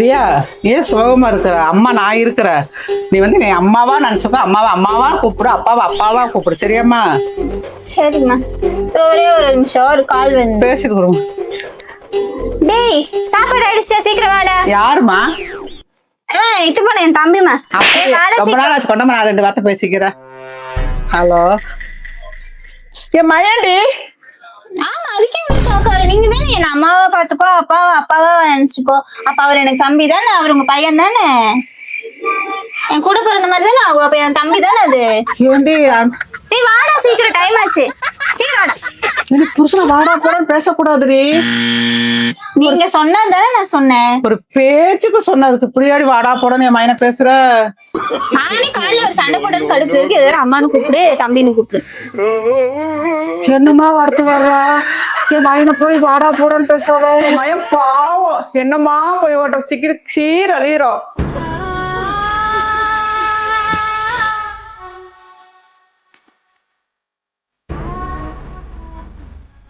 பிரியா, ஏன் சோகமா இருக்கிற? அம்மா நான் இருக்கிற. நீ வந்து நீ அம்மாவா நினைச்சுக்கோ. அம்மாவை அம்மாவா கூப்பிடு, அப்பாவை அப்பாவா கூப்பிடு. சரியாம்மா? சரிம்மா. ஒரே ஒரு நிமிஷம், ஒரு கால் வந்து. பேசிட்டு வருவோம். டேய், சாப்பாடு ஆயிடுச்சா? சீக்கிரம் வாடா. யாருமா? இது பண்ண என் தம்பிமா. ரொம்ப நாள் ஆச்சு, கொண்டமா நான் 2 வார்த்தை பேசிக்கிறேன். ஹலோ, என் மயண்டி. ஆமா, அதுக்கே ஷாக்காரு. நீங்க தானே என் அம்மாவை பார்த்துக்கோ, அப்பாவா நினைச்சுக்கோ. அப்ப அவர் எனக்கு தம்பி தானே, அவர் உங்க பையன் தானே, என் கூட பிறந்த மாதிரி தானே. அப்ப என் தம்பி தானே அது. ஏண்டி டேய் வாடா, சீக்கிரம் டைம் ஆச்சு. சீக்கிரம் வாடா. எனக்கு புருஷனை வாடா போறான்னு பேசக்கூடாதுடி. நீங்க சொன்னதானே நான் சொன்னேன். ஒரு பேச்சுக்கு சொன்னதுக்கு புரியாடி வாடா போடன்னு என் மயனை பேசுற. நானே காலையில ஒரு சண்டை போட்டேன்னு கடுப்பு இருக்கு. எதாவது அம்மானு கூப்பிடு, தம்பின்னு கூப்பிடு. என்னமா வார்த்தை வர்றா? என் மயனை போய் வாடா போடன்னு பேசுறத. மயம் பாவம், என்னமா போய் ஓட்ட சீக்கிரம் சீர் அழியிறோம்.